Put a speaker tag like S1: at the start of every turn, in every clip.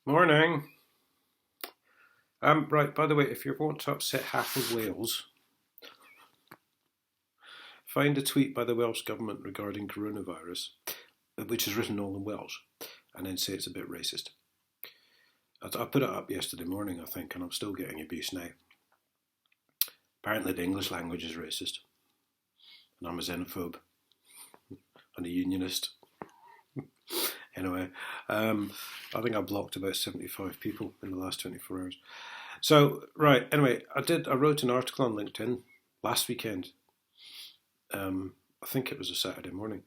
S1: Morning. Right, by the way, if you want to upset half of Wales, find a tweet by the Welsh Government regarding coronavirus, which is written all in Welsh, and then say it's a bit racist. I put it up yesterday morning, I think, and I'm still getting abuse now. Apparently the English language is racist, and I'm a xenophobe, and a unionist. Anyway, I think I blocked about 75 people in the last 24 hours. So, right, anyway, I wrote an article on LinkedIn last weekend. I think it was a Saturday morning,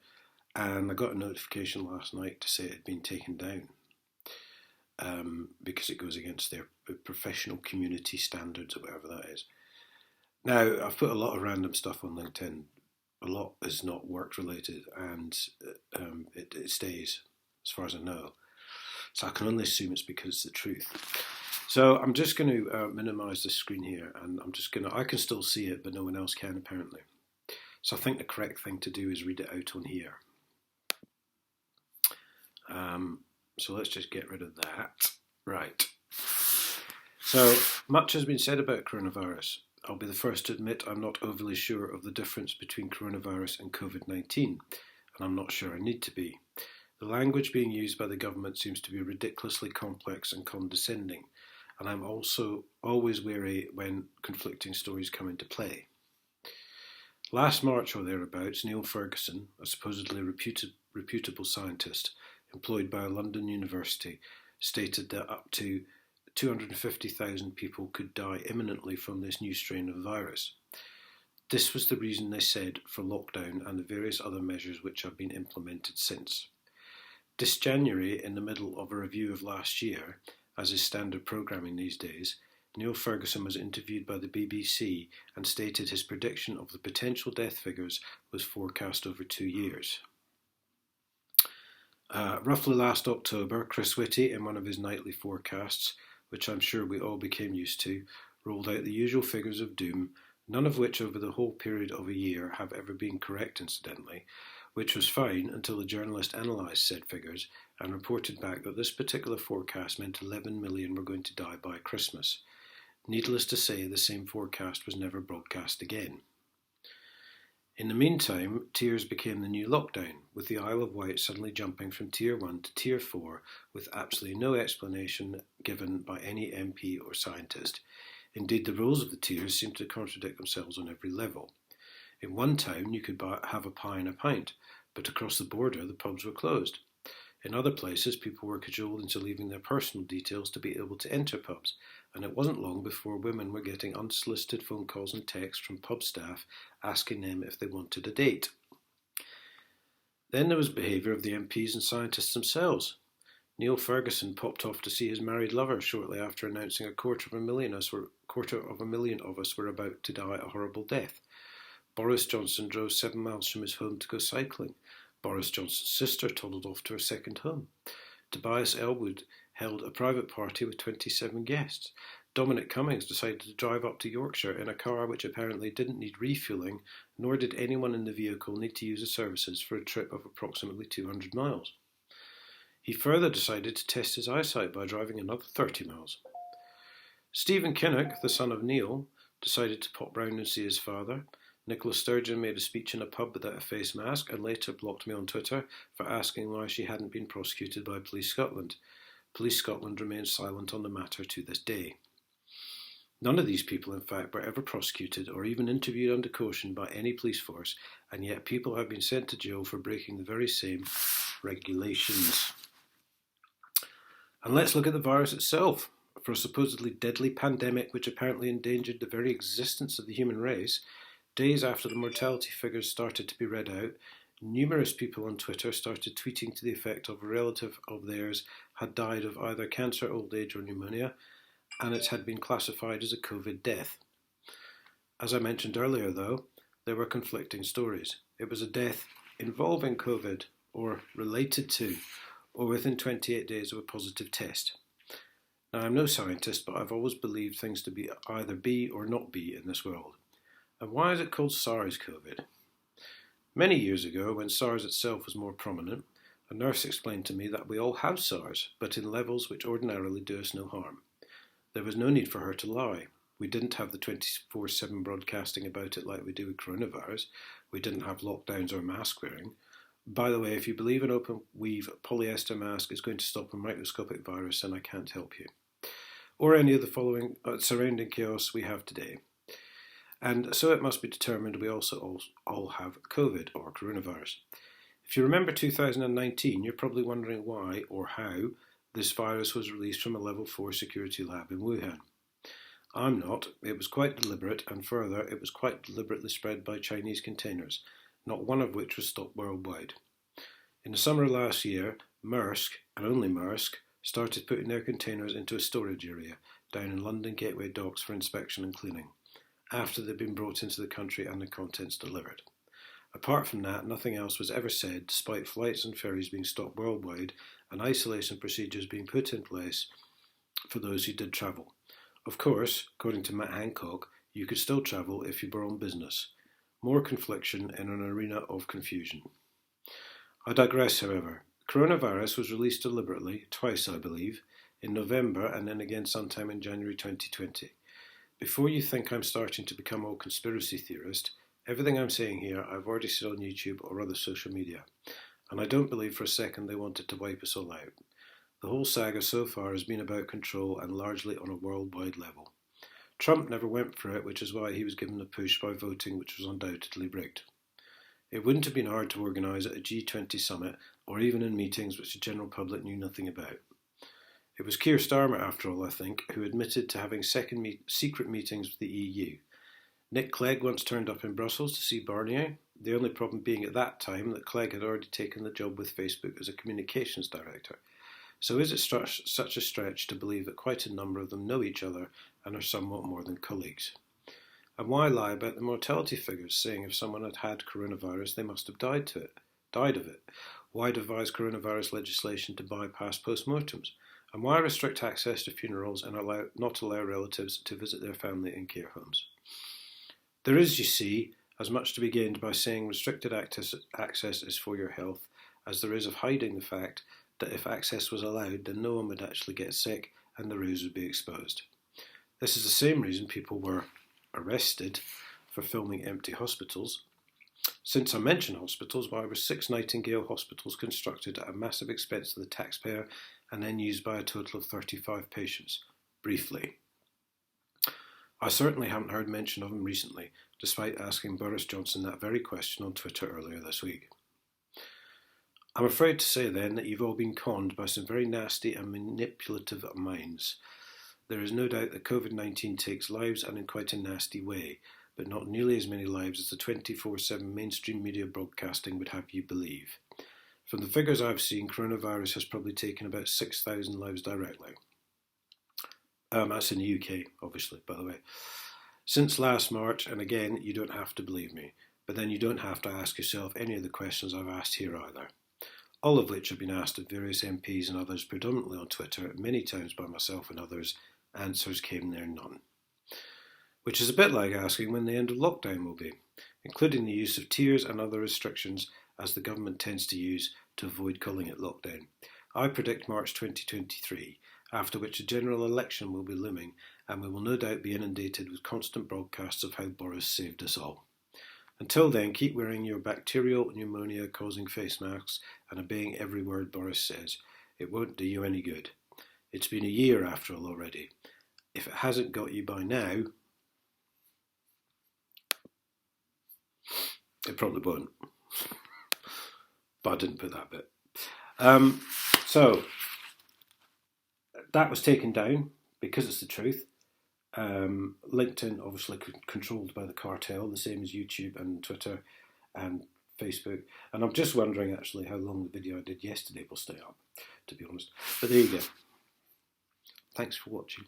S1: and I got a notification last night to say it had been taken down because it goes against their professional community standards or whatever that is. Now, I've put a lot of random stuff on LinkedIn. A lot is not work related, and it stays, as far as I know. So I can only assume it's because it's the truth. So I'm just going to minimise the screen here, and I can still see it, but no one else can apparently. So I think the correct thing to do is read it out on here. So let's just get rid of that. Right. So much has been said about coronavirus. I'll be the first to admit I'm not overly sure of the difference between coronavirus and COVID-19, and I'm not sure I need to be. The language being used by the government seems to be ridiculously complex and condescending, and I'm also always wary when conflicting stories come into play. Last March or thereabouts, Neil Ferguson, a supposedly reputable scientist employed by a London university, stated that up to 250,000 people could die imminently from this new strain of virus. This was the reason, they said, for lockdown and the various other measures which have been implemented since. This January, in the middle of a review of last year, as is standard programming these days, Neil Ferguson was interviewed by the BBC and stated his prediction of the potential death figures was forecast over 2 years. Roughly last October, Chris Whitty, in one of his nightly forecasts, which I'm sure we all became used to, rolled out the usual figures of doom, none of which over the whole period of a year have ever been correct, incidentally, which was fine until the journalist analysed said figures and reported back that this particular forecast meant 11 million were going to die by Christmas. Needless to say, the same forecast was never broadcast again. In the meantime, tiers became the new lockdown, with the Isle of Wight suddenly jumping from Tier 1 to Tier 4 with absolutely no explanation given by any MP or scientist. Indeed, the rules of the tiers seem to contradict themselves on every level. In one town, you could have a pie and a pint, but across the border, the pubs were closed. In other places, people were cajoled into leaving their personal details to be able to enter pubs, and it wasn't long before women were getting unsolicited phone calls and texts from pub staff asking them if they wanted a date. Then there was behaviour of the MPs and scientists themselves. Neil Ferguson popped off to see his married lover shortly after announcing a quarter of a million of us were about to die a horrible death. Boris Johnson drove 7 miles from his home to go cycling. Boris Johnson's sister toddled off to her second home. Tobias Ellwood held a private party with 27 guests. Dominic Cummings decided to drive up to Yorkshire in a car which apparently didn't need refuelling, nor did anyone in the vehicle need to use the services for a trip of approximately 200 miles. He further decided to test his eyesight by driving another 30 miles. Stephen Kinnock, the son of Neil, decided to pop round and see his father. Nicola Sturgeon made a speech in a pub without a face mask and later blocked me on Twitter for asking why she hadn't been prosecuted by Police Scotland. Police Scotland remains silent on the matter to this day. None of these people, in fact, were ever prosecuted or even interviewed under caution by any police force, and yet people have been sent to jail for breaking the very same regulations. And let's look at the virus itself. For a supposedly deadly pandemic which apparently endangered the very existence of the human race, days after the mortality figures started to be read out, numerous people on Twitter started tweeting to the effect of a relative of theirs had died of either cancer, old age or pneumonia, and it had been classified as a COVID death. As I mentioned earlier though, there were conflicting stories. It was a death involving COVID or related to, or within 28 days of a positive test. Now I'm no scientist, but I've always believed things to be either be or not be in this world. And why is it called SARS-CoV? Many years ago, when SARS itself was more prominent, A nurse explained to me that we all have SARS, but in levels which ordinarily do us no harm. There was no need for her to lie. We didn't have the 24/7 broadcasting about it like we do with coronavirus. We didn't have lockdowns or mask wearing. By the way, if you believe an open weave polyester mask is going to stop a microscopic virus, then I can't help you. Or any of the following surrounding chaos we have today. And so it must be determined we also all have COVID or coronavirus. If you remember 2019, you're probably wondering why or how this virus was released from a level 4 security lab in Wuhan. I'm not. It was quite deliberate, and further, it was quite deliberately spread by Chinese containers, not one of which was stopped worldwide. In the summer last year, Maersk, and only Maersk, started putting their containers into a storage area down in London Gateway docks for inspection and cleaning, after they'd been brought into the country and the contents delivered. Apart from that, nothing else was ever said, despite flights and ferries being stopped worldwide and isolation procedures being put in place for those who did travel. Of course, according to Matt Hancock, you could still travel if you were on business. More confliction in an arena of confusion. I digress, however. Coronavirus was released deliberately, twice I believe, in November and then again sometime in January 2020. Before you think I'm starting to become all conspiracy theorist, everything I'm saying here I've already said on YouTube or other social media, and I don't believe for a second they wanted to wipe us all out. The whole saga so far has been about control and largely on a worldwide level. Trump never went for it, which is why he was given the push by voting which was undoubtedly rigged. It wouldn't have been hard to organise at a G20 summit or even in meetings which the general public knew nothing about. It was Keir Starmer, after all, I think, who admitted to having secret meetings with the EU. Nick Clegg once turned up in Brussels to see Barnier, the only problem being at that time that Clegg had already taken the job with Facebook as a communications director. So is it such a stretch to believe that quite a number of them know each other and are somewhat more than colleagues? And why lie about the mortality figures, saying if someone had had coronavirus they must have died of it? Why devise coronavirus legislation to bypass postmortems? And why restrict access to funerals and not allow relatives to visit their family in care homes? There is, you see, as much to be gained by saying restricted access is for your health as there is of hiding the fact that if access was allowed, then no one would actually get sick and the ruse would be exposed. This is the same reason people were arrested for filming empty hospitals. Since I mention hospitals, why were 6 Nightingale hospitals constructed at a massive expense to the taxpayer and then used by a total of 35 patients? Briefly. I certainly haven't heard mention of them recently, despite asking Boris Johnson that very question on Twitter earlier this week. I'm afraid to say then that you've all been conned by some very nasty and manipulative minds. There is no doubt that COVID-19 takes lives and in quite a nasty way, but not nearly as many lives as the 24/7 mainstream media broadcasting would have you believe. From the figures I've seen, coronavirus has probably taken about 6,000 lives directly. That's in the UK, obviously, by the way. Since last March, and again, you don't have to believe me, but then you don't have to ask yourself any of the questions I've asked here either. All of which have been asked of various MPs and others, predominantly on Twitter, many times by myself and others. Answers came there none. Which is a bit like asking when the end of lockdown will be, including the use of tiers and other restrictions as the government tends to use to avoid calling it lockdown. I predict March 2023, after which a general election will be looming and we will no doubt be inundated with constant broadcasts of how Boris saved us all. Until then, keep wearing your bacterial pneumonia causing face masks and obeying every word Boris says. It won't do you any good. It's been a year after all already. If it hasn't got you by now, it probably won't. But I didn't put that bit. So, that was taken down because it's the truth. LinkedIn, obviously controlled by the cartel, the same as YouTube and Twitter and Facebook. And I'm just wondering actually how long the video I did yesterday will stay up, to be honest. But there you go. Thanks for watching.